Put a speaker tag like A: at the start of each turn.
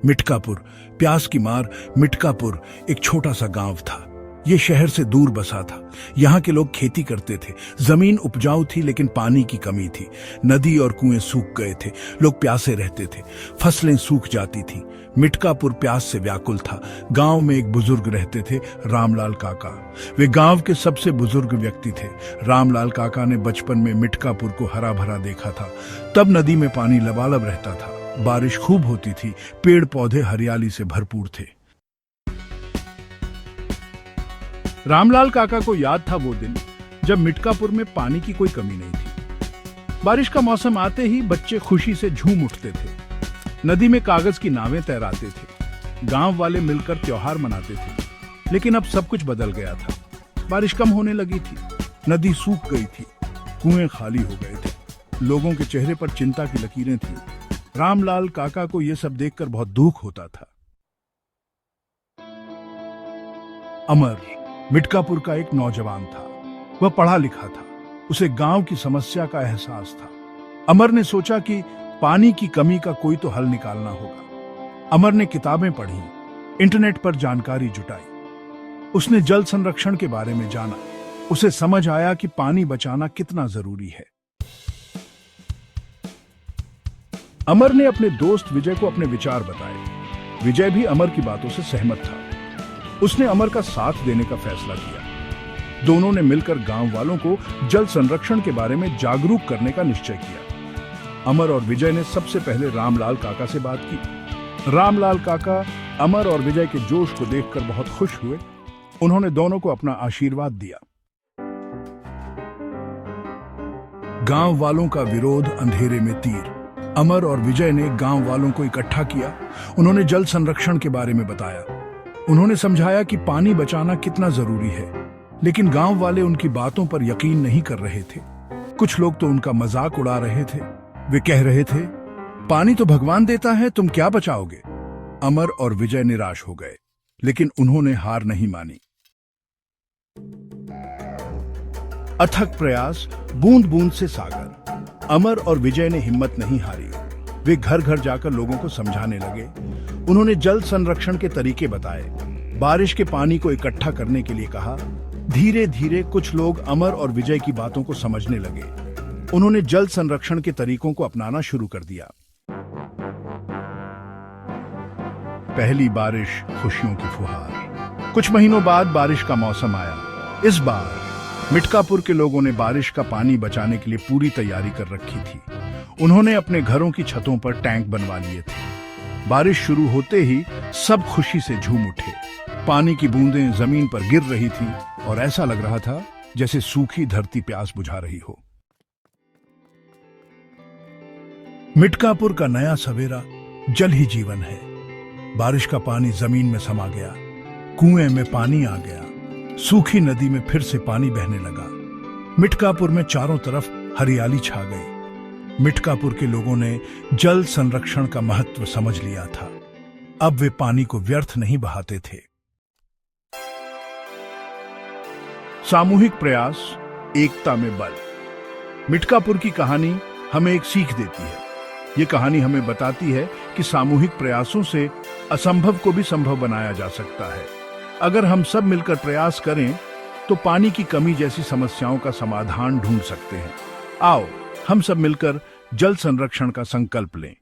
A: मिटकापुर, प्यास की मार। मिटकापुर एक छोटा सा गांव था। ये शहर से दूर बसा था। यहाँ के लोग खेती करते थे। जमीन उपजाऊ थी लेकिन पानी की कमी थी। नदी और कुएं सूख गए थे। लोग प्यासे रहते थे। फसलें सूख जाती थी। मिटकापुर प्यास से व्याकुल था। गांव में एक बुजुर्ग रहते थे, रामलाल काका। वे गांव के सबसे बुजुर्ग व्यक्ति थे। रामलाल काका ने बचपन में मिटकापुर को हरा भरा देखा था। तब नदी में पानी लबालब रहता था। बारिश खूब होती थी। पेड़ पौधे हरियाली से भरपूर थे। रामलाल काका को याद था वो दिन जब मिटकापुर में पानी की कोई कमी नहीं थी। बारिश का मौसम आते ही बच्चे खुशी से झूम उठते थे। नदी में कागज की नावें तैराते थे। गांव वाले मिलकर त्योहार मनाते थे। लेकिन अब सब कुछ बदल गया था। बारिश कम होने लगी थी। नदी सूख गई थी। कुएं खाली हो गए थे। लोगों के चेहरे पर चिंता की लकीरें थीं। रामलाल काका को यह सब देखकर बहुत दुख होता था। अमर मिटकापुर का एक नौजवान था। वह पढ़ा लिखा था। उसे गांव की समस्या का एहसास था। अमर ने सोचा कि पानी की कमी का कोई तो हल निकालना होगा। अमर ने किताबें पढ़ी, इंटरनेट पर जानकारी जुटाई। उसने जल संरक्षण के बारे में जाना। उसे समझ आया कि पानी बचाना कितना जरूरी है। अमर ने अपने दोस्त विजय को अपने विचार बताए। विजय भी अमर की बातों से सहमत था। उसने अमर का साथ देने का फैसला किया। दोनों ने मिलकर गांव वालों को जल संरक्षण के बारे में जागरूक करने का निश्चय किया। अमर और विजय ने सबसे पहले रामलाल काका से बात की। रामलाल काका अमर और विजय के जोश को देखकर बहुत खुश हुए। उन्होंने दोनों को अपना आशीर्वाद दिया। गांव वालों का विरोध अंधेरे में तीर। अमर और विजय ने गांव वालों को इकट्ठा किया। उन्होंने जल संरक्षण के बारे में बताया। उन्होंने समझाया कि पानी बचाना कितना जरूरी है। लेकिन गांव वाले उनकी बातों पर यकीन नहीं कर रहे थे। कुछ लोग तो उनका मजाक उड़ा रहे थे। वे कह रहे थे, पानी तो भगवान देता है, तुम क्या बचाओगे। अमर और विजय निराश हो गए, लेकिन उन्होंने हार नहीं मानी। अथक प्रयास, बूंद बूंद से सागर। अमर और विजय ने हिम्मत नहीं हारी। वे घर घर जाकर लोगों को समझाने लगे। उन्होंने जल संरक्षण के तरीके बताए। बारिश के पानी को इकट्ठा करने के लिए कहा। धीरे धीरे कुछ लोग अमर और विजय की बातों को समझने लगे। उन्होंने जल संरक्षण के तरीकों को अपनाना शुरू कर दिया। पहली बारिश, खुशियों की फुहार। कुछ महीनों बाद बारिश का मौसम आया। इस बार मिटकापुर के लोगों ने बारिश का पानी बचाने के लिए पूरी तैयारी कर रखी थी। उन्होंने अपने घरों की छतों पर टैंक बनवा लिए थे। बारिश शुरू होते ही सब खुशी से झूम उठे। पानी की बूंदें जमीन पर गिर रही थीं और ऐसा लग रहा था जैसे सूखी धरती प्यास बुझा रही हो। मिटकापुर का नया सवेरा, जल ही जीवन है। बारिश का पानी जमीन में समा गया। कुएं में पानी आ गया। सूखी नदी में फिर से पानी बहने लगा। मिटकापुर में चारों तरफ हरियाली छा गई। मिटकापुर के लोगों ने जल संरक्षण का महत्व समझ लिया था। अब वे पानी को व्यर्थ नहीं बहाते थे। सामूहिक प्रयास, एकता में बल। मिटकापुर की कहानी हमें एक सीख देती है। ये कहानी हमें बताती है कि सामूहिक प्रयासों से असंभव को भी संभव बनाया जा सकता है। अगर हम सब मिलकर प्रयास करें तो पानी की कमी जैसी समस्याओं का समाधान ढूंढ सकते हैं। आओ हम सब मिलकर जल संरक्षण का संकल्प लें।